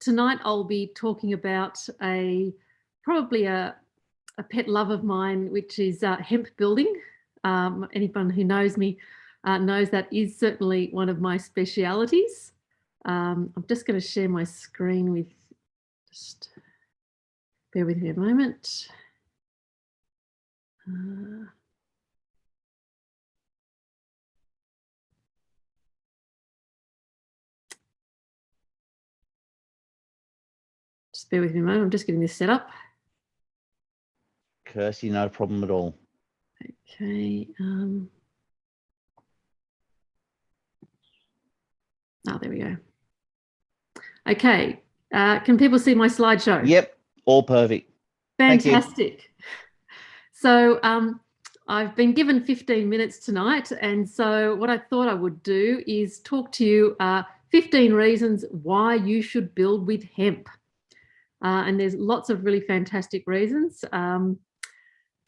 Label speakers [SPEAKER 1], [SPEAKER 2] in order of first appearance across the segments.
[SPEAKER 1] tonight I'll be talking about probably a pet love of mine, which is hemp building. Anyone who knows me knows that is certainly one of my specialities. I'm just going to share my screen with, just bear with me a moment. Just bear with me a moment. I'm just getting this set up.
[SPEAKER 2] Kirstie, no problem at all.
[SPEAKER 1] Okay. There we go. Okay. Can people see my slideshow?
[SPEAKER 2] Yep, all perfect.
[SPEAKER 1] Fantastic. So I've been given 15 minutes tonight, and so what I thought I would do is talk to you 15 reasons why you should build with hemp. And there's lots of really fantastic reasons.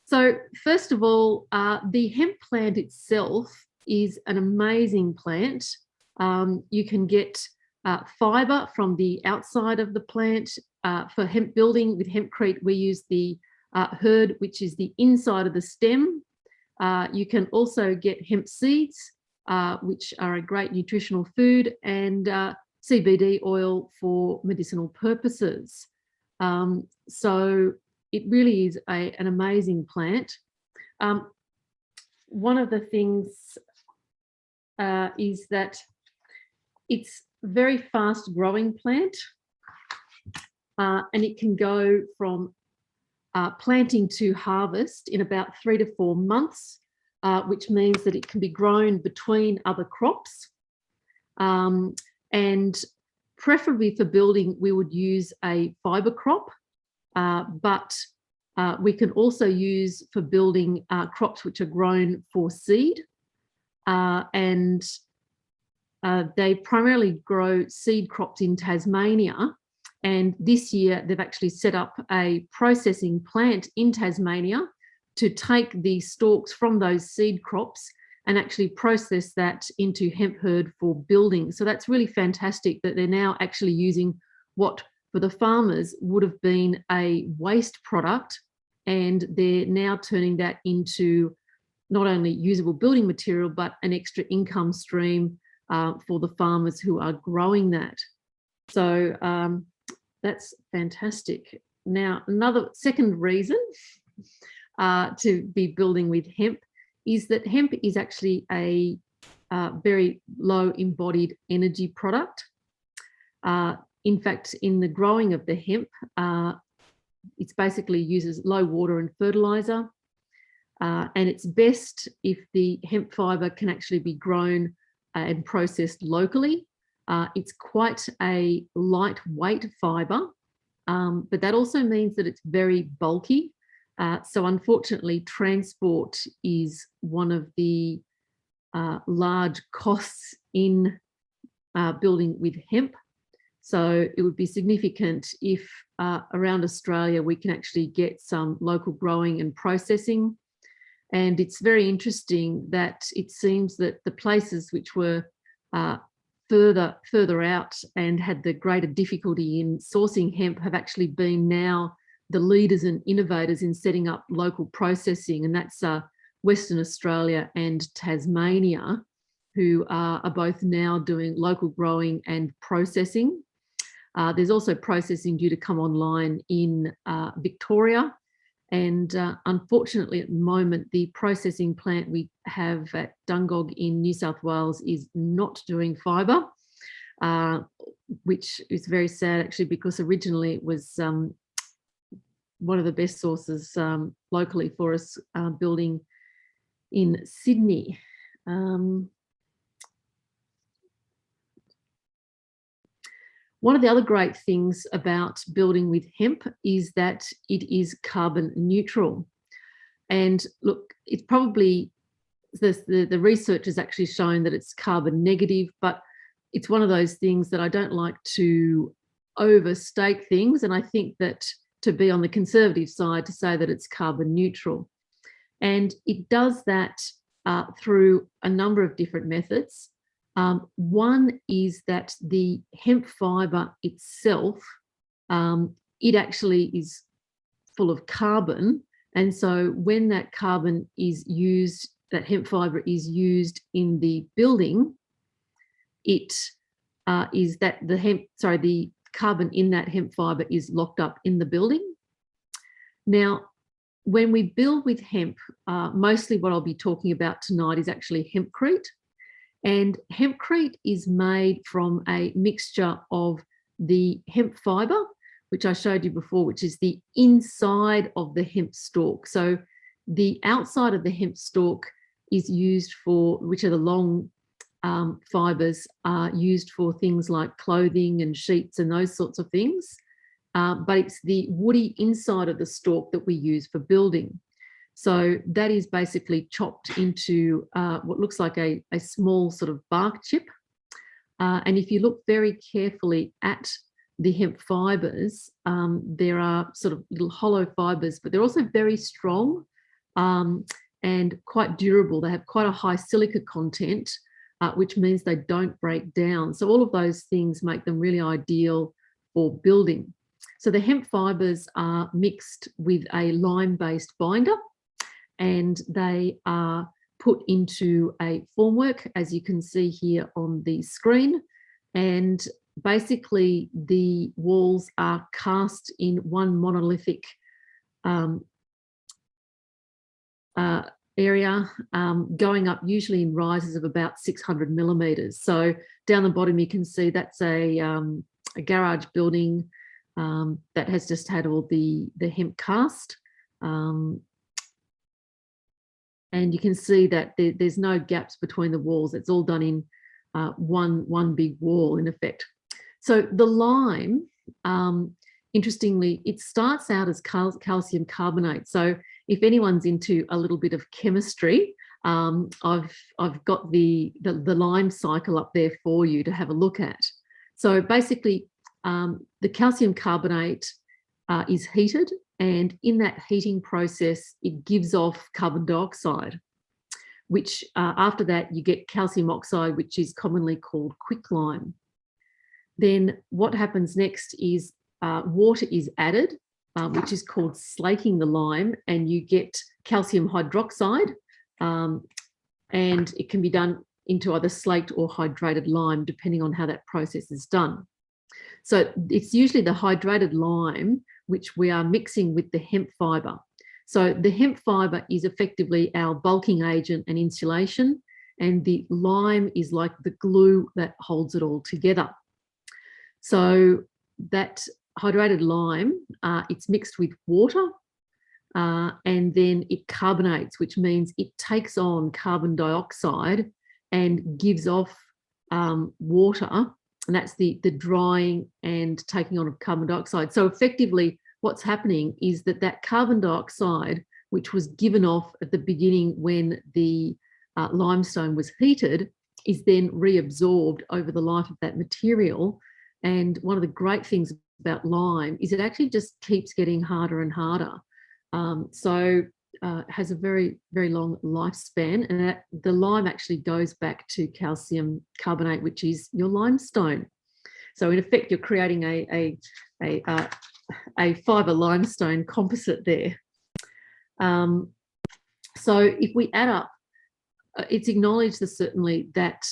[SPEAKER 1] So first of all, the hemp plant itself is an amazing plant. You can get fibre from the outside of the plant. For hemp building with hempcrete, we use the hurd, which is the inside of the stem. You can also get hemp seeds, which are a great nutritional food, and CBD oil for medicinal purposes. So it really is an amazing plant. One of the things is that it's a very fast growing plant, and it can go from planting to harvest in about 3 to 4 months, which means that it can be grown between other crops. And preferably for building, we would use a fibre crop, but we can also use for building crops which are grown for seed. And they primarily grow seed crops in Tasmania. And this year, they've actually set up a processing plant in Tasmania to take the stalks from those seed crops and actually process that into hemp hurd for building. So that's really fantastic that they're now actually using what for the farmers would have been a waste product, and they're now turning that into not only usable building material, but an extra income stream for the farmers who are growing that. So that's fantastic. Now, second reason to be building with hemp is that hemp is actually a very low embodied energy product. In fact, in the growing of the hemp, it basically uses low water and fertilizer. And it's best if the hemp fibre can actually be grown and processed locally. It's quite a lightweight fibre, but that also means that it's very bulky. So unfortunately, transport is one of the large costs in building with hemp. So it would be significant if around Australia we can actually get some local growing and processing. And it's very interesting that it seems that the places which were further out and had the greater difficulty in sourcing hemp have actually been now the leaders and innovators in setting up local processing, and that's Western Australia and Tasmania, who are both now doing local growing and processing. There's also processing due to come online in Victoria, and unfortunately at the moment the processing plant we have at Dungog in New South Wales is not doing fibre, which is very sad actually, because originally it was one of the best sources locally for us building in Sydney. One of the other great things about building with hemp is that it is carbon neutral. And look, it's probably, the research has actually shown that it's carbon negative, but it's one of those things that I don't like to overstate things. And I think that to be on the conservative side to say that it's carbon neutral. And it does that through a number of different methods. One is that the hemp fibre itself, it actually is full of carbon. And so when that carbon is used, that hemp fibre is used in the building, it is that the carbon in that hemp fibre is locked up in the building. Now, when we build with hemp, mostly what I'll be talking about tonight is actually hempcrete. And hempcrete is made from a mixture of the hemp fibre, which I showed you before, which is the inside of the hemp stalk. So the outside of the hemp stalk is used for, which are the long fibres, are used for things like clothing and sheets and those sorts of things. But it's the woody inside of the stalk that we use for building. So that is basically chopped into what looks like a small sort of bark chip. And if you look very carefully at the hemp fibres, there are sort of little hollow fibres, but they're also very strong and quite durable. They have quite a high silica content, which means they don't break down. So all of those things make them really ideal for building. So the hemp fibres are mixed with a lime-based binder, and they are put into a formwork, as you can see here on the screen. And basically the walls are cast in one monolithic area, going up usually in rises of about 600 millimetres. So down the bottom you can see that's a garage building that has just had all the hemp cast. And you can see that there's no gaps between the walls. It's all done in one big wall, in effect. So the lime, interestingly, it starts out as calcium carbonate. So if anyone's into a little bit of chemistry, I've got the lime cycle up there for you to have a look at. So basically, the calcium carbonate is heated, and in that heating process, it gives off carbon dioxide, which after that you get calcium oxide, which is commonly called quicklime. Then what happens next is water is added, which is called slaking the lime, and you get calcium hydroxide, and it can be done into either slaked or hydrated lime, depending on how that process is done. So it's usually the hydrated lime which we are mixing with the hemp fibre. So the hemp fibre is effectively our bulking agent and insulation, and the lime is like the glue that holds it all together. So that hydrated lime, it's mixed with water, and then it carbonates, which means it takes on carbon dioxide and gives off water. And that's the drying and taking on of carbon dioxide. So effectively, what's happening is that carbon dioxide, which was given off at the beginning when the limestone was heated, is then reabsorbed over the life of that material. And one of the great things about lime is it actually just keeps getting harder and harder. It has a very, very long lifespan, and the lime actually goes back to calcium carbonate, which is your limestone. So in effect, you're creating a fibre limestone composite there. So if we add up, it's acknowledged that certainly that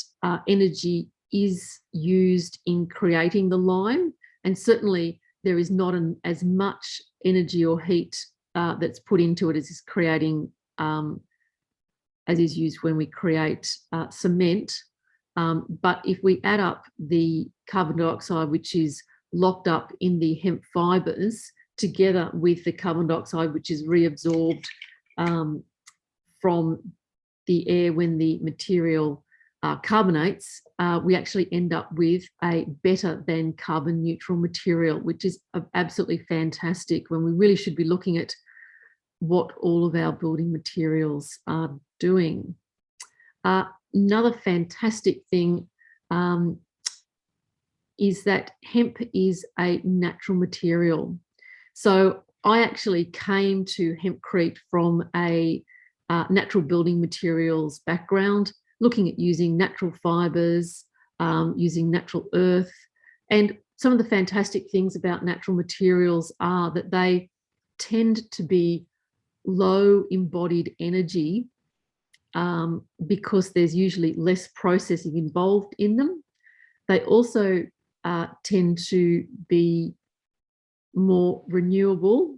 [SPEAKER 1] energy is used in creating the lime, and certainly there is not as much energy or heat that's put into it as is creating, as is used when we create cement. But if we add up the carbon dioxide, which is locked up in the hemp fibres, together with the carbon dioxide, which is reabsorbed from the air when the material carbonates, we actually end up with a better than carbon neutral material, which is absolutely fantastic when we really should be looking at what all of our building materials are doing. Another fantastic thing is that hemp is a natural material. So I actually came to hempcrete from a natural building materials background. looking at using natural fibres, using natural earth. And some of the fantastic things about natural materials are that they tend to be low embodied energy, because there's usually less processing involved in them. They also tend to be more renewable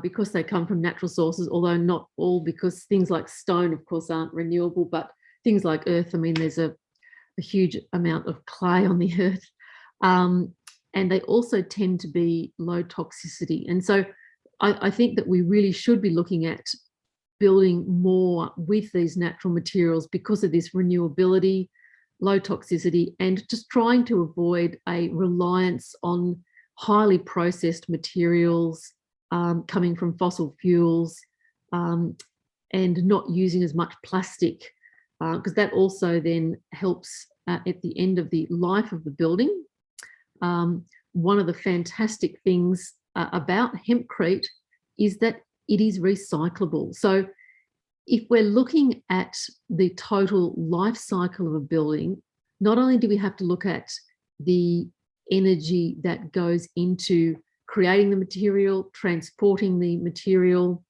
[SPEAKER 1] because they come from natural sources, although not all, because things like stone, of course, aren't renewable, but things like earth, I mean, there's a huge amount of clay on the earth. And they also tend to be low toxicity. And so I think that we really should be looking at building more with these natural materials because of this renewability, low toxicity, and just trying to avoid a reliance on highly processed materials coming from fossil fuels, and not using as much plastic, because that also then helps at the end of the life of the building. One of the fantastic things about hempcrete is that it is recyclable. So if we're looking at the total life cycle of a building, not only do we have to look at the energy that goes into creating the material, transporting the material,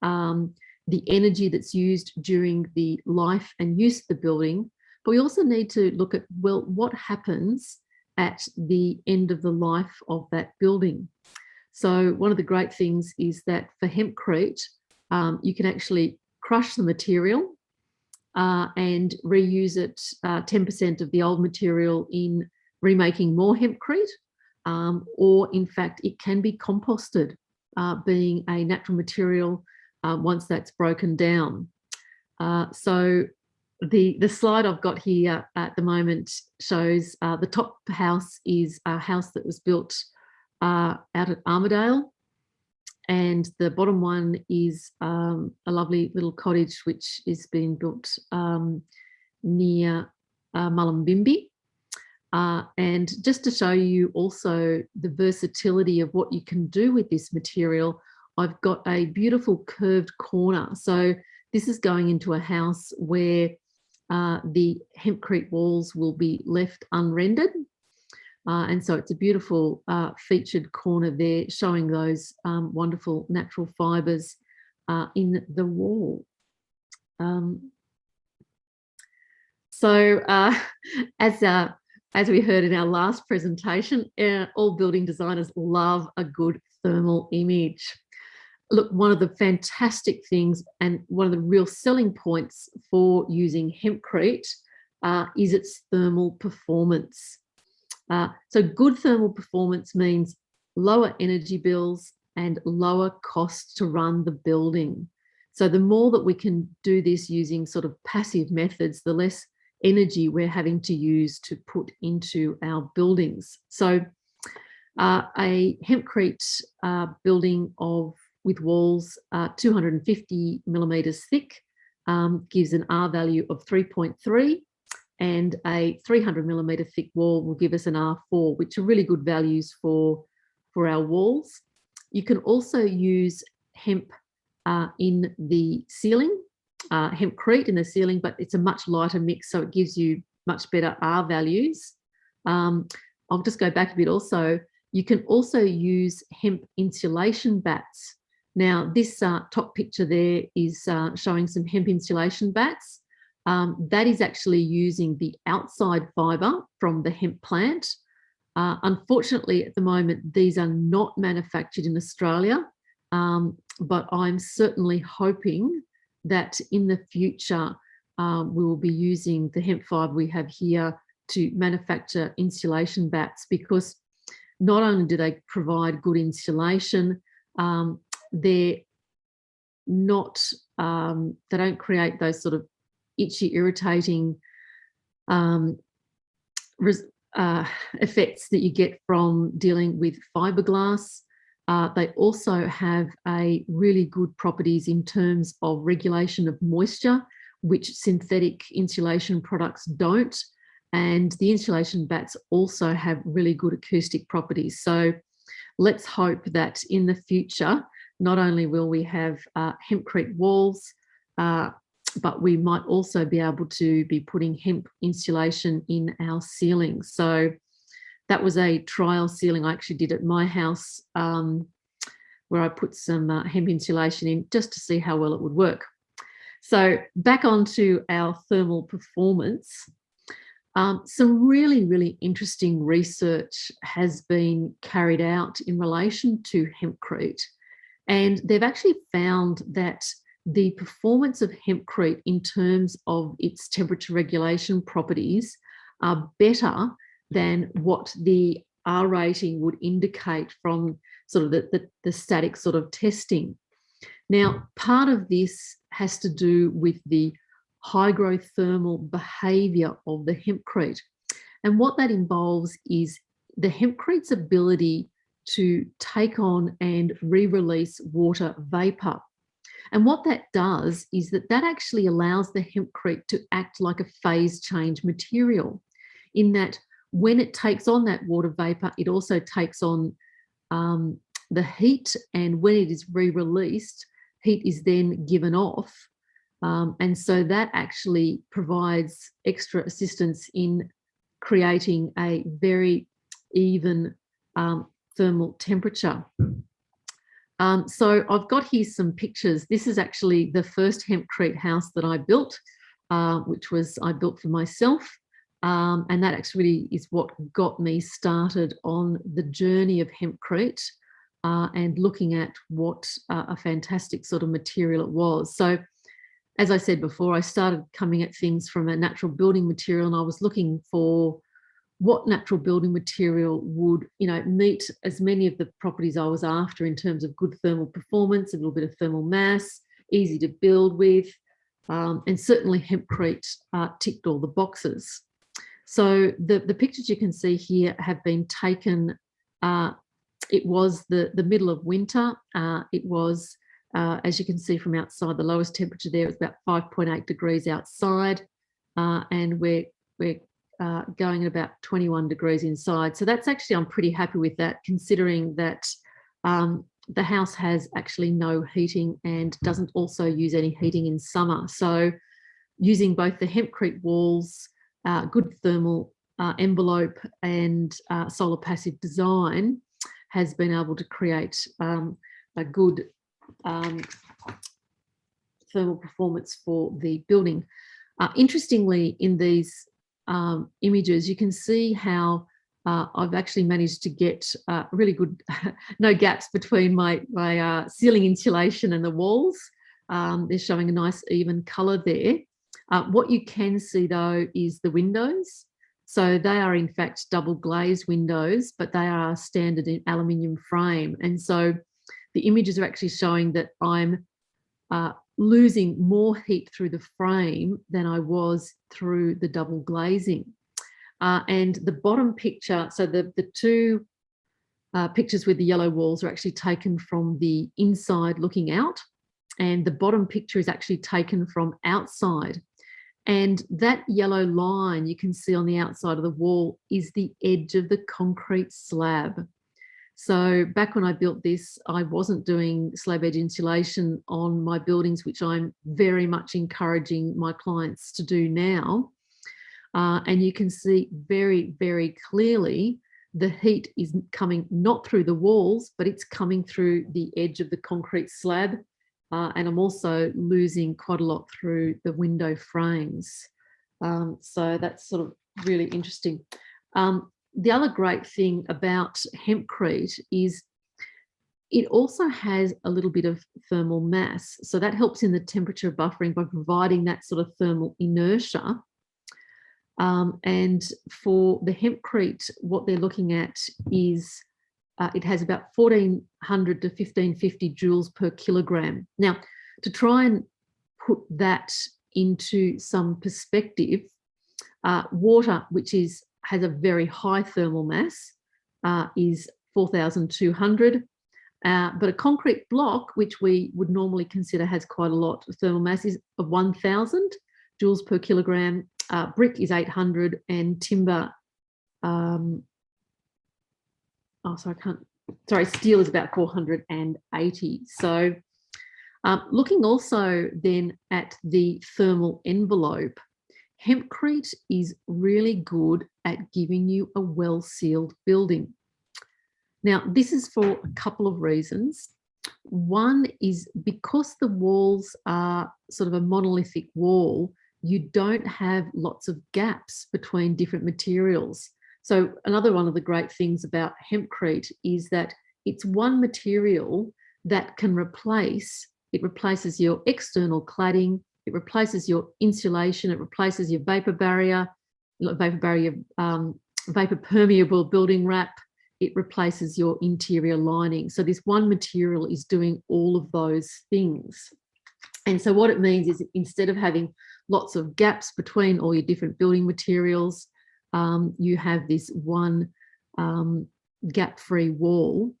[SPEAKER 1] the energy that's used during the life and use of the building, but we also need to look at, well, what happens at the end of the life of that building. So one of the great things is that for hempcrete, you can actually crush the material and reuse it, 10% of the old material in remaking more hempcrete, or in fact, it can be composted, being a natural material once that's broken down. So the slide I've got here at the moment shows the top house is a house that was built out at Armidale, and the bottom one is a lovely little cottage which is being built near Mullumbimby. And just to show you also the versatility of what you can do with this material, I've got a beautiful curved corner. So this is going into a house where the hempcrete walls will be left unrendered. And so it's a beautiful featured corner there showing those wonderful natural fibres in the wall. As we heard in our last presentation, all building designers love a good thermal image. Look, one of the fantastic things and one of the real selling points for using hempcrete is its thermal performance. So good thermal performance means lower energy bills and lower costs to run the building. So the more that we can do this using sort of passive methods, the less energy we're having to use to put into our buildings. So a hempcrete building with walls 250 millimetres thick gives an R value of 3.3, and a 300 millimetre thick wall will give us an R4, which are really good values for our walls. You can also use hemp in the ceiling, hempcrete in the ceiling, but it's a much lighter mix, so it gives you much better R values. I'll just go back a bit also. You can also use hemp insulation bats. Now, this top picture there is showing some hemp insulation bats. That is actually using the outside fibre from the hemp plant. Unfortunately, at the moment, these are not manufactured in Australia, but I'm certainly hoping that in the future, we will be using the hemp fibre we have here to manufacture insulation bats, because not only do they provide good insulation, they're not, they don't create those sort of itchy, irritating effects that you get from dealing with fiberglass. They also have a really good properties in terms of regulation of moisture, which synthetic insulation products don't. And the insulation bats also have really good acoustic properties. So let's hope that in the future, not only will we have hempcrete walls but we might also be able to be putting hemp insulation in our ceilings. So that was a trial ceiling I actually did at my house, where I put some hemp insulation in just to see how well it would work. So back onto our thermal performance. Some really, really interesting research has been carried out in relation to hempcrete, and they've actually found that the performance of hempcrete in terms of its temperature regulation properties are better than what the R rating would indicate from sort of the static sort of testing. Now, part of this has to do with the hygrothermal behaviour of the hempcrete. And what that involves is the hempcrete's ability to take on and re-release water vapour. And what that does is that actually allows the hempcrete to act like a phase change material, in that when it takes on that water vapour, it also takes on the heat, and when it is re-released, heat is then given off. And so that actually provides extra assistance in creating a very even thermal temperature. So I've got here some pictures. This is actually the first hempcrete house that I built, which was I built for myself. And that actually is what got me started on the journey of hempcrete and looking at what a fantastic sort of material it was. So as I said before, I started coming at things from a natural building material, and I was looking for what natural building material would, meet as many of the properties I was after in terms of good thermal performance, a little bit of thermal mass, easy to build with, and certainly hempcrete ticked all the boxes. So the pictures you can see here have been taken. It was the middle of winter. It was, as you can see from outside, the lowest temperature there was about 5.8 degrees outside, and we're going at about 21 degrees inside. So that's actually, I'm pretty happy with that, considering that the house has actually no heating and doesn't also use any heating in summer. So using both the hempcrete walls, good thermal envelope, and solar passive design has been able to create a good thermal performance for the building. Interestingly, in these images, you can see how I've actually managed to get really good, no gaps between my ceiling insulation and the walls. They're showing a nice even colour there. What you can see though is the windows. So they are in fact double glazed windows, but they are standard in aluminium frame. And so the images are actually showing that I'm losing more heat through the frame than I was through the double glazing. And the bottom picture, so the two pictures with the yellow walls are actually taken from the inside looking out, and the bottom picture is actually taken from outside. And that yellow line you can see on the outside of the wall is the edge of the concrete slab. So back when I built this, I wasn't doing slab edge insulation on my buildings, which I'm very much encouraging my clients to do now. And you can see very, very clearly the heat is coming not through the walls, but it's coming through the edge of the concrete slab. And I'm also losing quite a lot through the window frames. So that's sort of really interesting. The other great thing about hempcrete is it also has a little bit of thermal mass. So that helps in the temperature buffering by providing that sort of thermal inertia. And for the hempcrete, what they're looking at is it has about 1400 to 1550 joules per kilogram. Now, to try and put that into some perspective, water, which has a very high thermal mass, is 4,200. But a concrete block, which we would normally consider has quite a lot of thermal mass, is of 1,000 joules per kilogram. Brick is 800, and timber, steel is about 480. So Looking also then at the thermal envelope, hempcrete is really good at giving you a well-sealed building. Now, this is for a couple of reasons. One is because the walls are sort of a monolithic wall, you don't have lots of gaps between different materials. So another one of the great things about hempcrete is that it's one material that can replace, it replaces your external cladding, it replaces your insulation, it replaces your vapor permeable building wrap, it replaces your interior lining. So this one material is doing all of those things. And so what it means is instead of having lots of gaps between all your different building materials, you have this one gap-free wall.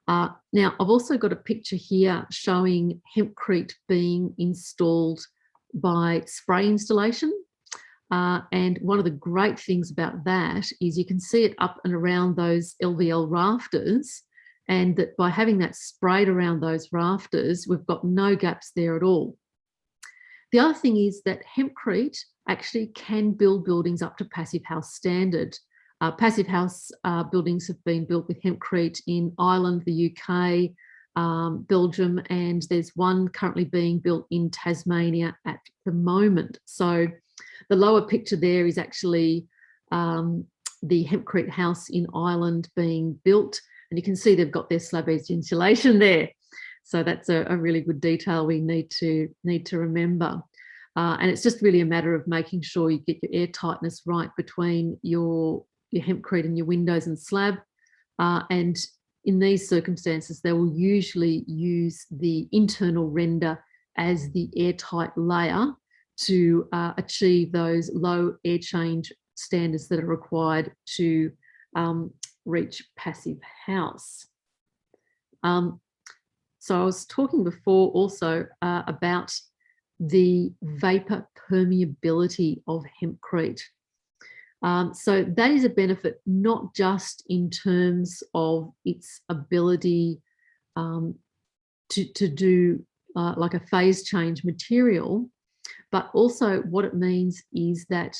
[SPEAKER 1] Now, I've also got a picture here showing hempcrete being installed by spray installation. And one of the great things about that is you can see it up and around those LVL rafters, and that by having that sprayed around those rafters, we've got no gaps there at all. The other thing is that hempcrete actually can build buildings up to passive house standard. Passive house buildings have been built with hempcrete in Ireland, the UK, Belgium, and there's one currently being built in Tasmania at the moment. So the lower picture there is actually the hempcrete house in Ireland being built, and you can see they've got their slab edge insulation there. So that's a really good detail we need to remember. And it's just really a matter of making sure you get your air tightness right between your hempcrete and your windows and slab. And in these circumstances, they will usually use the internal render as the airtight layer to achieve those low air change standards that are required to reach passive house. So I was talking before also about the vapor permeability of hempcrete. So that is a benefit not just in terms of its ability to do like a phase change material, but also what it means is that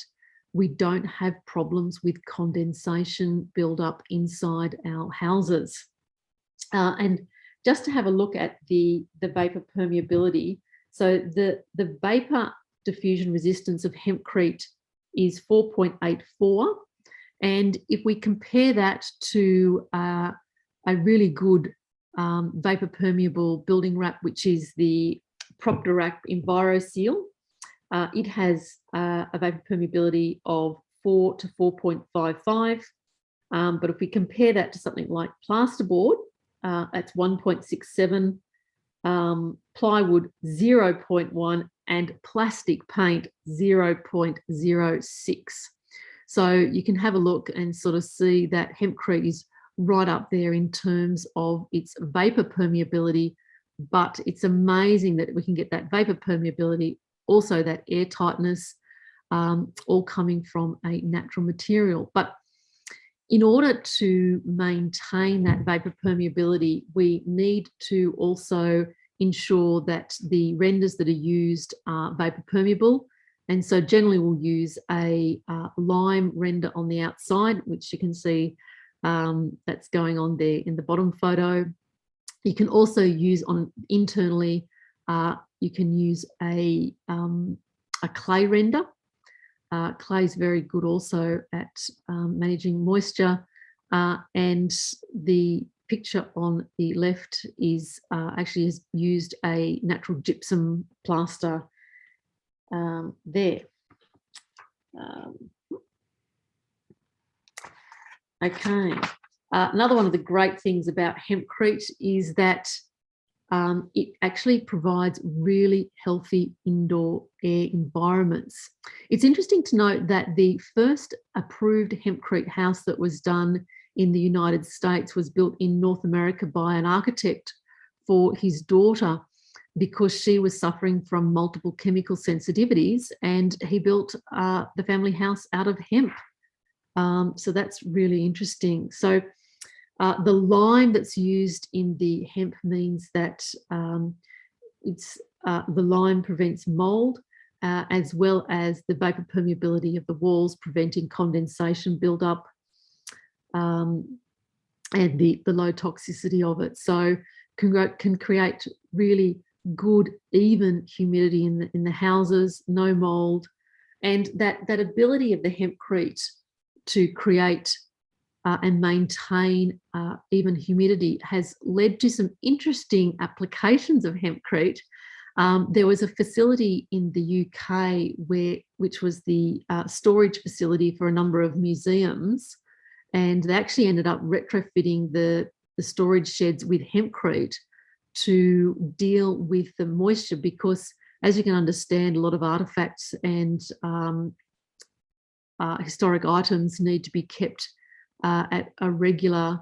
[SPEAKER 1] we don't have problems with condensation buildup inside our houses. And just to have a look at the vapor permeability, so the vapor diffusion resistance of hempcrete is 4.84. And if we compare that to a really good vapor permeable building wrap, which is the Proctorac EnviroSeal, it has a vapor permeability of 4 to 4.55. But if we compare that to something like plasterboard, that's 1.67, plywood 0.1, and plastic paint 0.06. So you can have a look and sort of see that hempcrete is right up there in terms of its vapor permeability, but it's amazing that we can get that vapor permeability, also that air tightness, all coming from a natural material. But in order to maintain that vapor permeability, we need to also ensure that the renders that are used are vapor permeable. And so generally we'll use a lime render on the outside, which you can see that's going on there in the bottom photo. You can also use on internally, you can use a clay render. Clay is very good also at managing moisture, and the picture on the left is actually has used a natural gypsum plaster there. Okay, another one of the great things about hempcrete is that it actually provides really healthy indoor air environments. It's interesting to note that the first approved hempcrete house that was done in the United States was built in North America by an architect for his daughter because she was suffering from multiple chemical sensitivities, and he built the family house out of hemp. So that's really interesting. So the lime that's used in the hemp means that the lime prevents mold, as well as the vapor permeability of the walls, preventing condensation buildup, and the low toxicity of it. So can create really good, even humidity in the houses, no mold, and that ability of the hempcrete to create and maintain even humidity has led to some interesting applications of hempcrete. There was a facility in the UK which was the storage facility for a number of museums, and they actually ended up retrofitting the storage sheds with hempcrete to deal with the moisture, because, as you can understand, a lot of artifacts and historic items need to be kept at a regular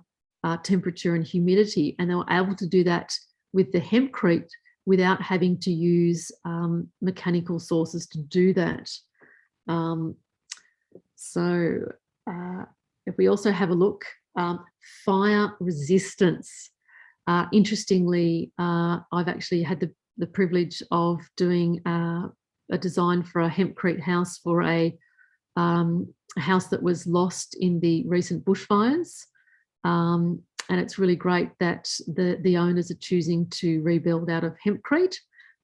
[SPEAKER 1] temperature and humidity, and they were able to do that with the hempcrete without having to use mechanical sources to do that. If we also have a look, fire resistance. Interestingly, I've actually had the privilege of doing a design for a hempcrete house for a house that was lost in the recent bushfires. And it's really great that the owners are choosing to rebuild out of hempcrete.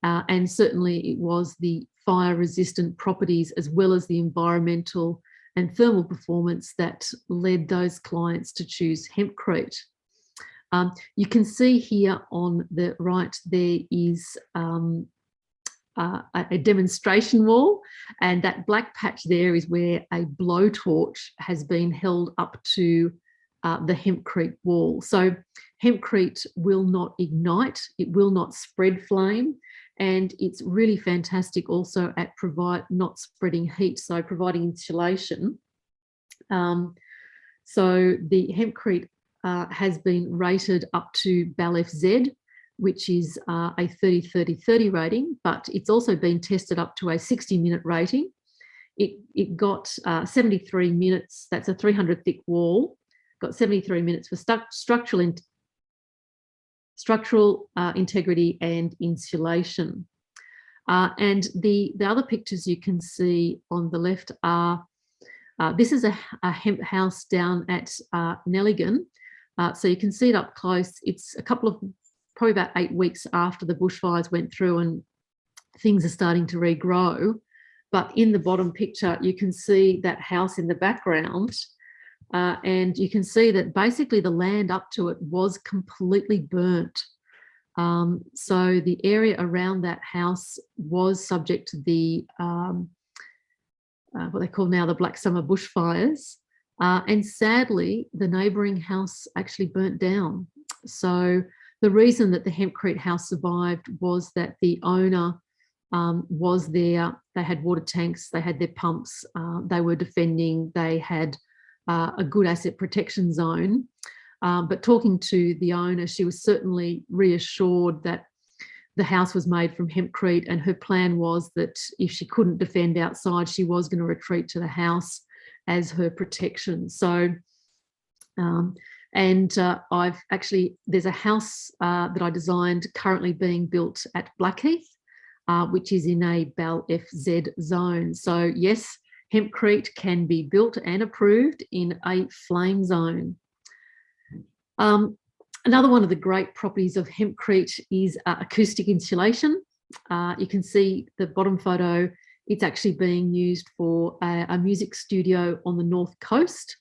[SPEAKER 1] And certainly it was the fire resistant properties as well as the environmental and thermal performance that led those clients to choose hempcrete. You can see here on the right there is a demonstration wall, and that black patch there is where a blowtorch has been held up to the hempcrete wall. So hempcrete will not ignite, it will not spread flame, and it's really fantastic also at not spreading heat, so providing insulation. So the hempcrete has been rated up to BAL-FZ, which is a 30-30-30 rating, but it's also been tested up to a 60-minute rating. It got 73 minutes, that's a 300 thick wall, got 73 minutes for structural integrity and insulation. And the other pictures you can see on the left are, this is a hemp house down at Nelligan. So you can see it up close. It's probably about 8 weeks after the bushfires went through and things are starting to regrow. But in the bottom picture, you can see that house in the background. And you can see that basically the land up to it was completely burnt. So the area around that house was subject to the, what they call now the Black Summer bushfires. And sadly, the neighbouring house actually burnt down. So the reason that the hempcrete house survived was that the owner was there. They had water tanks, they had their pumps, they were defending, they had a good asset protection zone. But talking to the owner, she was certainly reassured that the house was made from hempcrete, and her plan was that if she couldn't defend outside, she was going to retreat to the house as her protection. So, I've actually, there's a house that I designed currently being built at Blackheath, which is in a BAL-FZ zone. So yes, hempcrete can be built and approved in a flame zone. Another one of the great properties of hempcrete is acoustic insulation. You can see the bottom photo, it's actually being used for a music studio on the North Coast.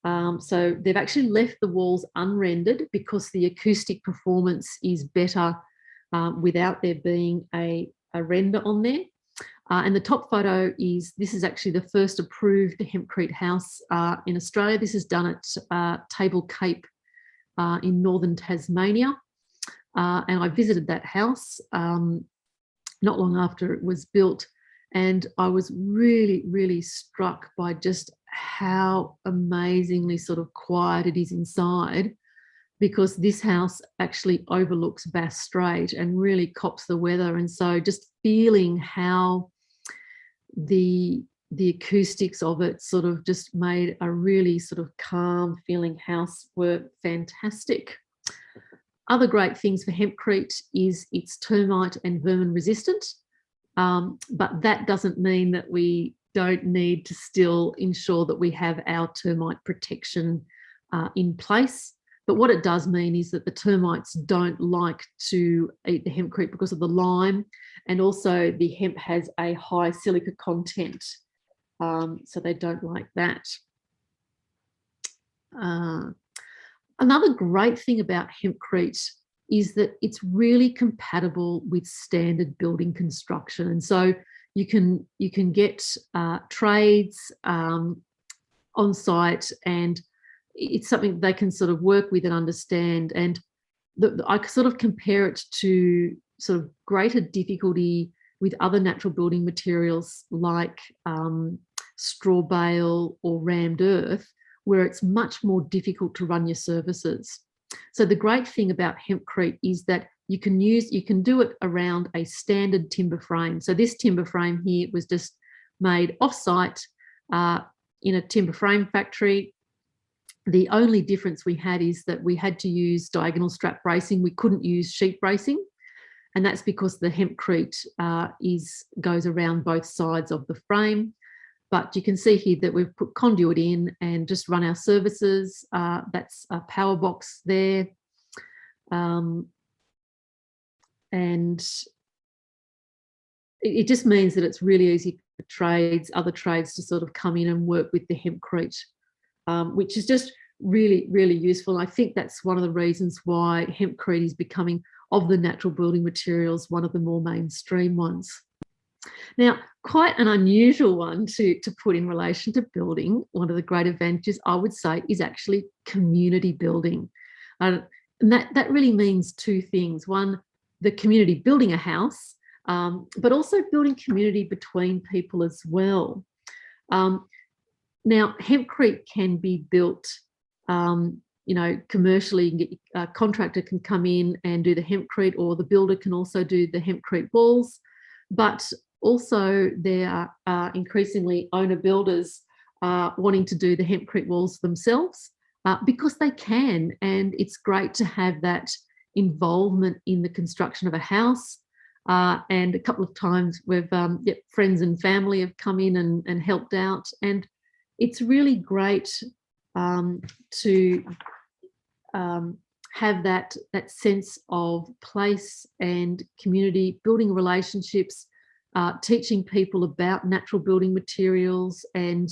[SPEAKER 1] So they've actually left the walls unrendered because the acoustic performance is better without there being a render on there. And the top photo this is actually the first approved hempcrete house in Australia. This is done at Table Cape in northern Tasmania. And I visited that house not long after it was built. And I was really, really struck by just how amazingly sort of quiet it is inside, because this house actually overlooks Bass Strait and really cops the weather. And so just feeling how the acoustics of it sort of just made a really sort of calm feeling house were fantastic. Other great things for hempcrete is it's termite and vermin resistant, but that doesn't mean that we don't need to still ensure that we have our termite protection in place. But what it does mean is that the termites don't like to eat the hempcrete because of the lime, and also the hemp has a high silica content, so they don't like that. Another great thing about hempcrete is that it's really compatible with standard building construction, and so you can get trades on site, and it's something they can sort of work with and understand. And I sort of compare it to sort of greater difficulty with other natural building materials like straw bale or rammed earth, where it's much more difficult to run your services. So the great thing about hempcrete is that you can do it around a standard timber frame. So this timber frame here was just made off-site in a timber frame factory. The only difference we had is that we had to use diagonal strap bracing. We couldn't use sheet bracing, and that's because the hempcrete goes around both sides of the frame. But you can see here that we've put conduit in and just run our services. That's a power box there. And it just means that it's really easy for other trades to sort of come in and work with the hempcrete, which is just really, really useful. I think that's one of the reasons why hempcrete is becoming, of the natural building materials, one of the more mainstream ones. Now, quite an unusual one to put in relation to building, one of the great advantages, I would say, is actually community building. And that really means two things. One, the community building a house, but also building community between people as well. Now, hempcrete can be built, commercially. A contractor can come in and do the hempcrete, or the builder can also do the hempcrete walls. But also there are increasingly owner builders wanting to do the hempcrete walls themselves because they can, and it's great to have that involvement in the construction of a house. And a couple of times we've friends and family have come in and helped out, and it's really great to have that sense of place and community, building relationships, teaching people about natural building materials and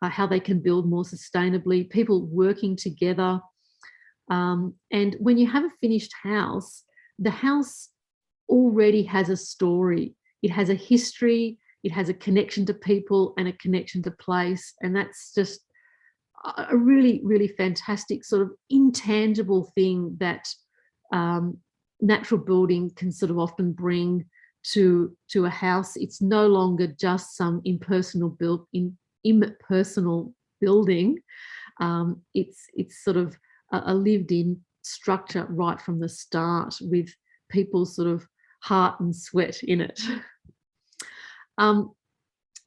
[SPEAKER 1] how they can build more sustainably, people working together. And when you have a finished house, the house already has a story. It has a history, it has a connection to people and a connection to place. And that's just a really, really fantastic sort of intangible thing that natural building can sort of often bring to a house. It's no longer just some impersonal building. It's sort of a lived-in structure right from the start, with people's sort of heart and sweat in it.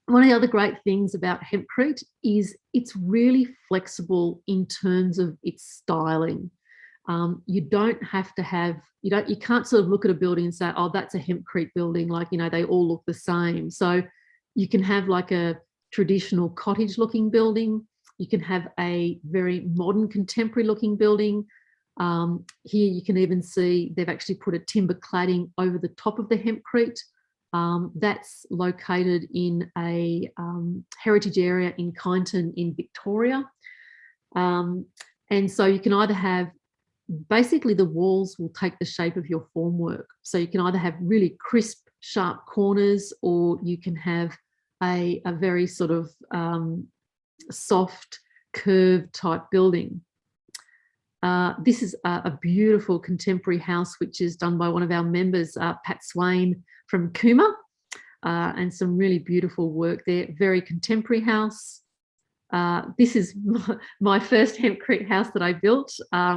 [SPEAKER 1] One of the other great things about hempcrete is it's really flexible in terms of its styling. You don't have to have, you can't sort of look at a building and say, oh, that's a hempcrete building, like, they all look the same. So you can have like a traditional cottage looking building. You can have a very modern contemporary looking building. Here you can even see they've actually put a timber cladding over the top of the hempcrete. That's located in a heritage area in Kyneton in Victoria. And so you can either have, basically the walls will take the shape of your formwork. So you can either have really crisp, sharp corners, or you can have a very sort of soft, curved type building. This is a beautiful contemporary house, which is done by one of our members, Pat Swain from Cooma, and some really beautiful work there. Very contemporary house. This is my first hempcrete house that I built,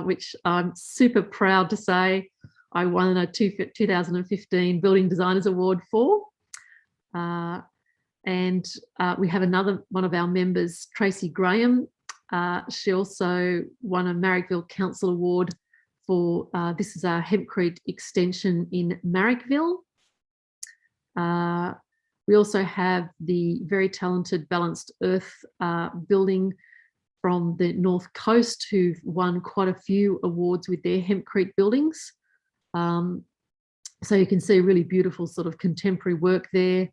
[SPEAKER 1] which I'm super proud to say I won a 2015 Building Designers Award for. And we have another one of our members, Tracy Graham. She also won a Marrickville Council Award for, this is our hempcrete extension in Marrickville. We also have the very talented Balanced Earth building from the North Coast, who've won quite a few awards with their hempcrete buildings. So you can see really beautiful sort of contemporary work there,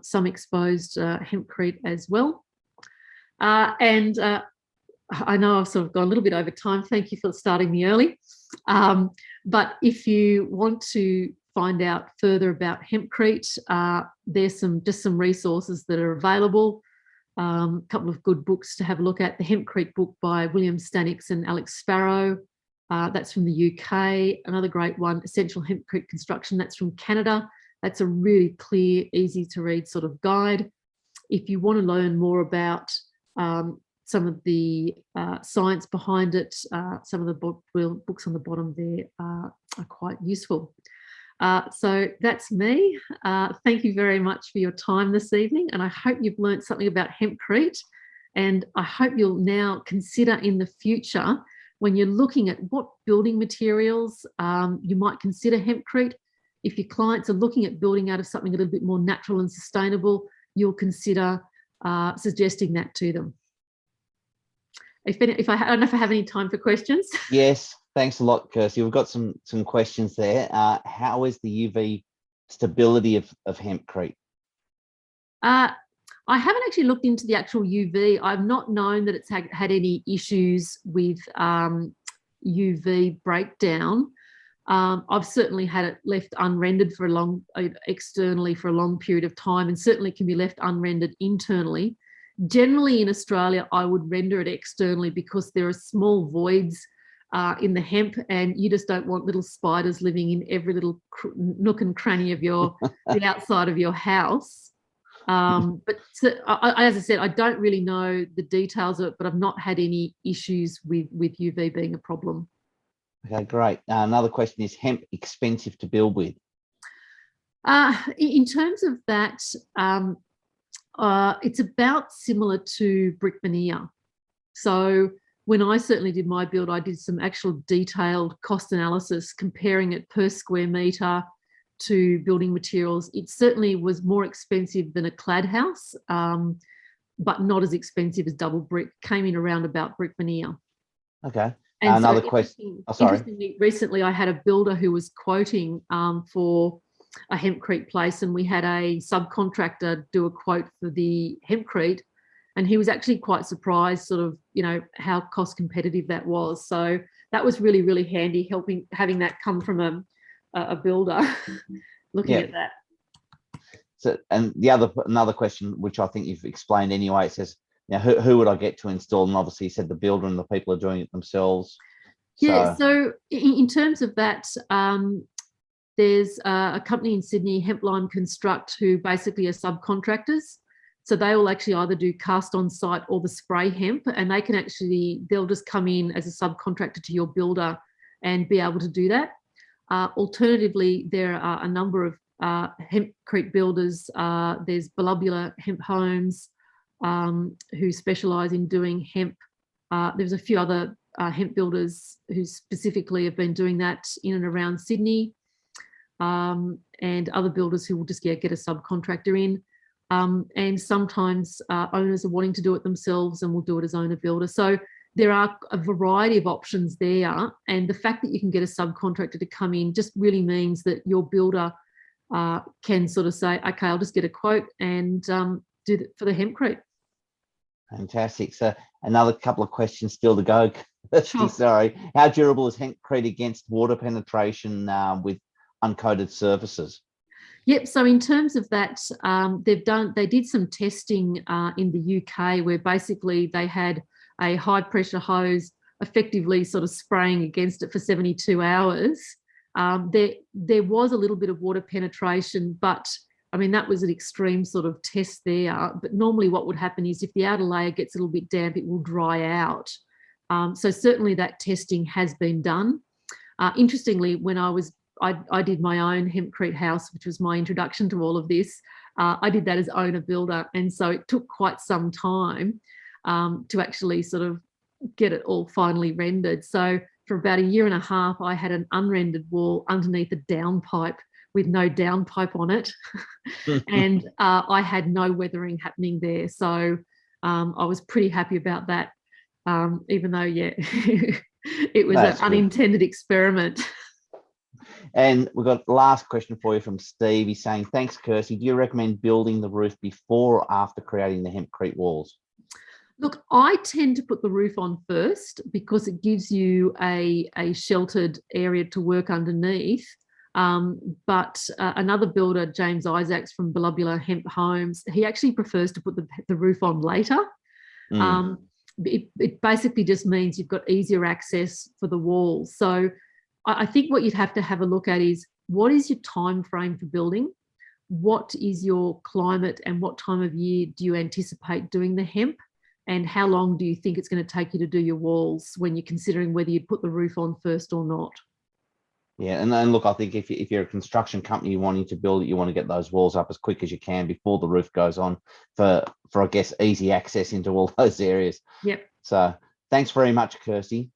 [SPEAKER 1] some exposed hempcrete as well. And I know I've sort of gone a little bit over time. Thank you for starting me early. But if you want to find out further about hempcrete, there's just some resources that are available. A couple of good books to have a look at. The Hempcrete book by William Stanix and Alex Sparrow. That's from the UK. Another great one, Essential Hempcrete Construction. That's from Canada. That's a really clear, easy to read sort of guide. If you want to learn more about some of the science behind it, some of the books on the bottom there are quite useful. So that's me. Thank you very much for your time this evening, and I hope you've learned something about hempcrete, and I hope you'll now consider in the future, when you're looking at what building materials you might consider hempcrete. If your clients are looking at building out of something a little bit more natural and sustainable, you'll consider suggesting that to them. I don't know if I have any time for questions.
[SPEAKER 2] Yes, thanks a lot, Kirstie. We've got some questions there. How is the UV stability of hempcrete?
[SPEAKER 1] I haven't actually looked into the actual UV. I've not known that it's had any issues with UV breakdown. I've certainly had it left unrendered for externally for a long period of time, and certainly can be left unrendered internally. Generally in Australia, I would render it externally because there are small voids in the hemp, and you just don't want little spiders living in every little nook and cranny of the outside of your house. But as I said, I don't really know the details of it, but I've not had any issues with UV being a problem.
[SPEAKER 2] Okay, great. Another question, is hemp expensive to build with?
[SPEAKER 1] In terms of that, it's about similar to brick veneer. So when I certainly did my build, I did some actual detailed cost analysis, comparing it per square metre to building materials. It certainly was more expensive than a clad house, but not as expensive as double brick. Came in around about brick veneer.
[SPEAKER 2] Okay.
[SPEAKER 1] And
[SPEAKER 2] another question. Oh, sorry.
[SPEAKER 1] Interestingly, recently I had a builder who was quoting for a hempcrete place, and we had a subcontractor do a quote for the hempcrete, and he was actually quite surprised, sort of, how cost competitive that was. So that was really, really handy, having that come from a builder looking at that.
[SPEAKER 2] So, and another question, which I think you've explained anyway, it says, who would I get to install? And obviously you said the builder and the people are doing it themselves.
[SPEAKER 1] Yeah, so in terms of that, there's a company in Sydney, Hemp Lime Construct, who basically are subcontractors. So they will actually either do cast on site or the spray hemp, and they'll just come in as a subcontractor to your builder and be able to do that. Alternatively, there are a number of hempcrete builders. There's Volubula Hemp Homes, who specialise in doing hemp. There's a few other hemp builders who specifically have been doing that in and around Sydney, and other builders who will just get a subcontractor in. And sometimes owners are wanting to do it themselves and will do it as owner builder. So there are a variety of options there, and the fact that you can get a subcontractor to come in just really means that your builder can sort of say, okay, I'll just get a quote and do it for the hempcrete.
[SPEAKER 2] Fantastic. So another couple of questions still to go.
[SPEAKER 1] Sure.
[SPEAKER 2] Sorry. How durable is hempcrete against water penetration with uncoated surfaces?
[SPEAKER 1] Yep. So in terms of that, they did some testing in the UK where basically they had a high pressure hose effectively sort of spraying against it for 72 hours. There was a little bit of water penetration, but I mean, that was an extreme sort of test there. But normally what would happen is if the outer layer gets a little bit damp, it will dry out. So certainly that testing has been done. Interestingly, when I did my own hempcrete house, which was my introduction to all of this, I did that as owner builder. And so it took quite some time to actually sort of get it all finally rendered. So for about a year and a half, I had an unrendered wall underneath a downpipe with no downpipe on it. And I had no weathering happening there. So I was pretty happy about that, even though, yeah, it was an unintended experiment.
[SPEAKER 2] And we've got the last question for you from Steve. He's saying, thanks, Kirstie. Do you recommend building the roof before or after creating the hempcrete walls?
[SPEAKER 1] Look, I tend to put the roof on first because it gives you a sheltered area to work underneath. But another builder, James Isaacs from Belobular Hemp Homes, he actually prefers to put the roof on later. It basically just means you've got easier access for the walls. So I think what you'd have a look at is, what is your time frame for building? What is your climate and what time of year do you anticipate doing the hemp? And how long do you think it's going to take you to do your walls when you're considering whether you'd put the roof on first or not?
[SPEAKER 2] Yeah, and then look, I think if you're a construction company wanting to build it, you want to get those walls up as quick as you can before the roof goes on for I guess, easy access into all those areas.
[SPEAKER 1] Yep.
[SPEAKER 2] So thanks very much, Kirstie.